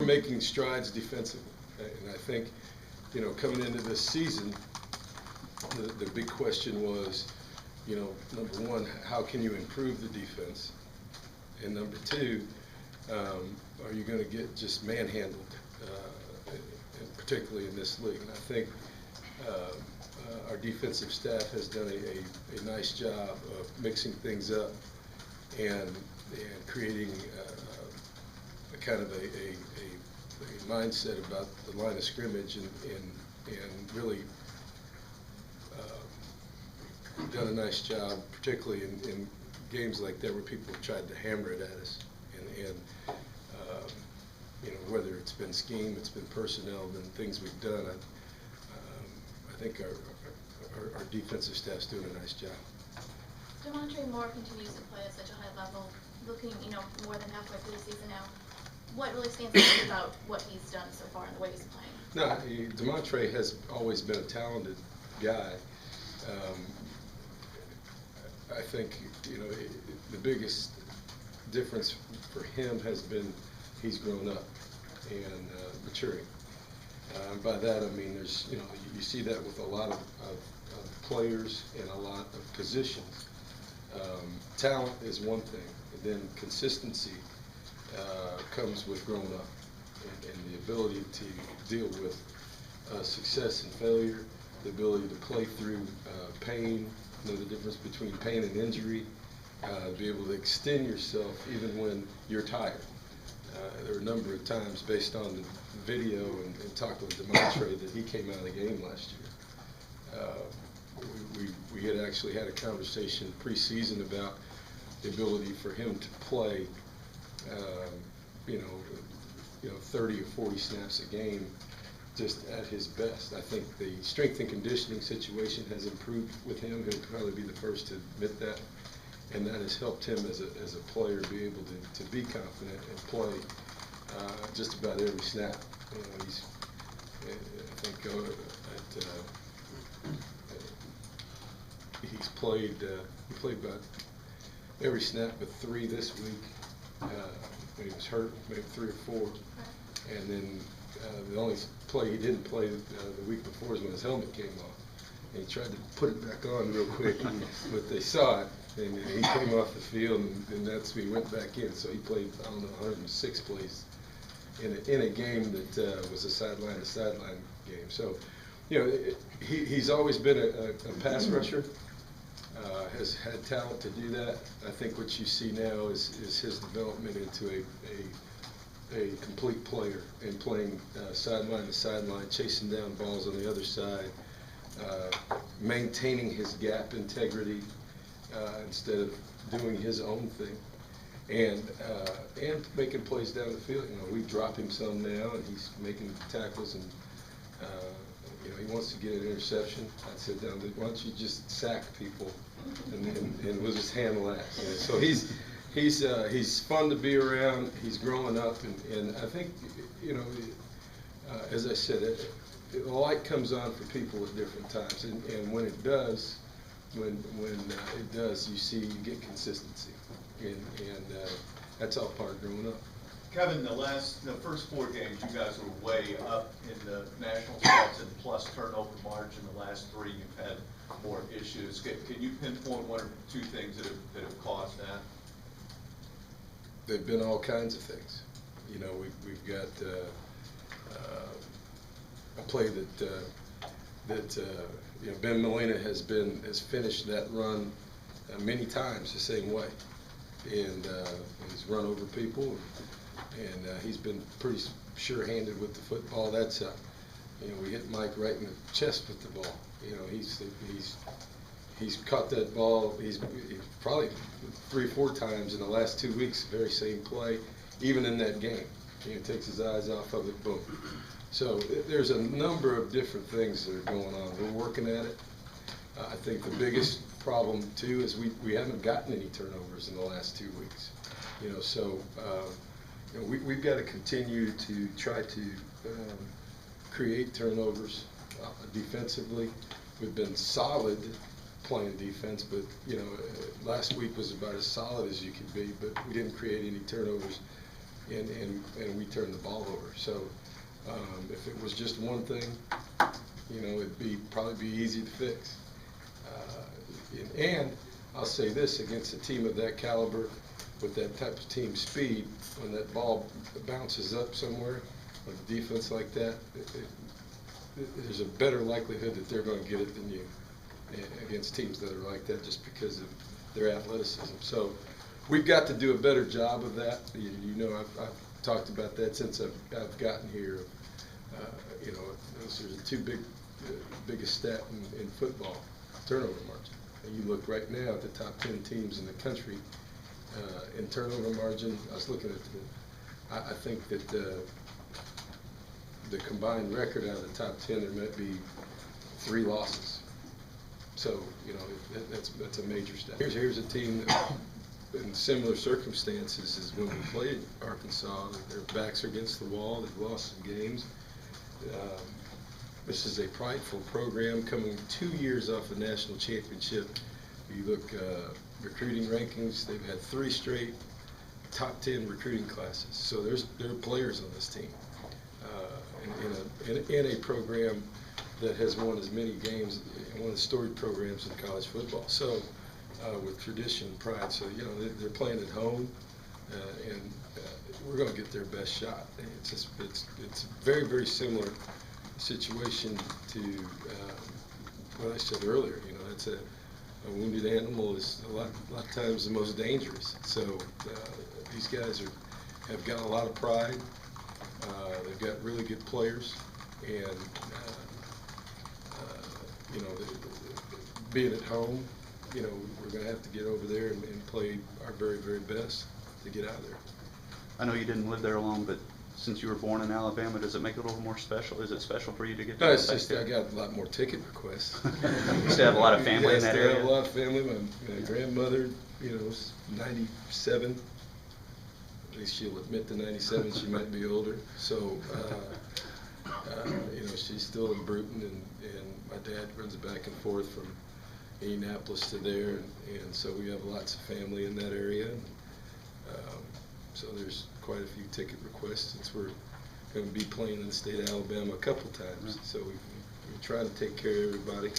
We're making strides defensively, and I think, coming into this season, the big question was, number one, how can you improve the defense? And number two, are you going to get just manhandled, and particularly in this league? And I think our defensive staff has done a nice job of mixing things up and creating a kind of a mindset about the line of scrimmage and really done a nice job, particularly in games like that where people have tried to hammer it at us. And whether it's been scheme, it's been personnel, and things we've done, I think our defensive staff's doing a nice job. Demontre Moore continues to play at such a high level, looking, more than halfway through the season now. What really stands out about what he's done so far and the way he's playing? No, Demontre has always been a talented guy. I think, the biggest difference for him has been he's grown up and maturing. By that I mean there's, you see that with a lot of players and a lot of positions. Talent is one thing, and then consistency comes with growing up, and the ability to deal with success and failure, the ability to play through pain, the difference between pain and injury, be able to extend yourself even when you're tired. There were a number of times based on the video and talking with Demontre that he came out of the game last year. We had actually had a conversation pre-season about the ability for him to play 30 or 40 snaps a game just at his best. I think the strength and conditioning situation has improved with him. He'll probably be the first to admit that, and that has helped him as a player be able to be confident and play just about every snap. He's, I think, he's played. He played about every snap but 3 this week. When he was hurt, maybe 3 or 4, and then the only play he didn't play the week before was when his helmet came off. And he tried to put it back on real quick, but they saw it, and he came off the field, and that's when he went back in. So he played, 106 plays in a game that was a sideline to sideline game. So, he's always been a pass rusher. Has had talent to do that. I think what you see now is his development into a complete player and playing sideline to sideline, chasing down balls on the other side, maintaining his gap integrity instead of doing his own thing, and making plays down the field. We drop him some now, and he's making tackles, and he wants to get an interception. I'd sit down, why don't you just sack people, and we'll just handle that. So he's fun to be around. He's growing up, and I think, as I said, the light comes on for people at different times, and when it does, you see you get consistency, and that's all part of growing up. Kevin, the first 4 games, you guys were way up in the national stats and plus turnover margin. The last 3, you've had more issues. Can you pinpoint 1 or 2 things that have caused that? They've been all kinds of things. We've got a play that Ben Molina has finished that run many times the same way, and he's run over people. And he's been pretty sure-handed with the football. That's we hit Mike right in the chest with the ball. He's caught that ball. He's probably 3 or 4 times in the last 2 weeks. Very same play, even in that game. He takes his eyes off of it. Boom. So there's a number of different things that are going on. We're working at it. I think the biggest problem too is we haven't gotten any turnovers in the last 2 weeks. So. We've got to continue to try to create turnovers defensively. We've been solid playing defense, but last week was about as solid as you could be, but we didn't create any turnovers. and we turn the ball over. So if it was just one thing, you know, probably be easy to fix. And I'll say this, against a team of that caliber, with that type of team speed, when that ball bounces up somewhere, with a defense like that, there's a better likelihood that they're going to get it than you against teams that are like that, just because of their athleticism. So we've got to do a better job of that. You know, I've talked about that since I've gotten here. You know, those are the two biggest stat in football, turnover margin. And you look right now at the top 10 teams in the country in turnover margin. I was looking at I think that the combined record out of the top 10, there might be 3 losses. So, you know, that's a major stat. Here's a team that, in similar circumstances, is when we played Arkansas. Their backs are against the wall. They've lost some games. This is a prideful program coming 2 years off a national championship. You look recruiting rankings, they've had 3 straight top 10 recruiting classes. So there are players on this team in a program that has won as many games, one of the storied programs in college football. So with tradition and pride. So, you know, they're playing at home, and we're going to get their best shot. It's a very, very similar situation to what I said earlier. You know, it's a wounded animal is a lot of times the most dangerous. So these guys have got a lot of pride. They've got really good players, and you know, being at home, you know, we're going to have to get over there and play our very, very best to get out of there. I know you didn't live there long, but since you were born in Alabama, does it make it a little more special? Is it special for you to get to No, it's just I got a lot more ticket requests. You still have a lot of family in that area? I have a lot of family. My grandmother, you know, is 97. At least she'll admit to 97. She might be older. So, you know, she's still in Bruton, and my dad runs back and forth from Indianapolis to there, and so we have lots of family in that area. So there's quite a few ticket requests since we're going to be playing in the state of Alabama a couple times. So we try to take care of everybody,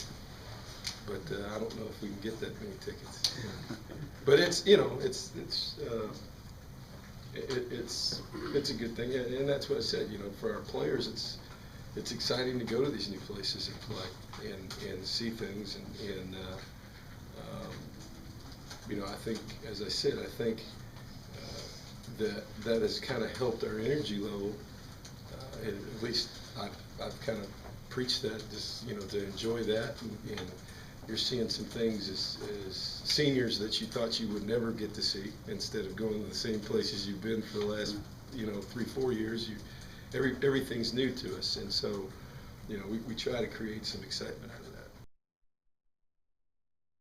but I don't know if we can get that many tickets. But it's, you know, it's a good thing, and that's what I said. You know, for our players, it's exciting to go to these new places and play and see things, and you know, I think, as I said, I think that has kind of helped our energy level. And at least I've kind of preached that, just, you know, to enjoy that, and you're seeing some things as seniors that you thought you would never get to see, instead of going to the same places you've been for the last, you know, 3-4 years. Everything's new to us, and so, you know, we try to create some excitement out of it.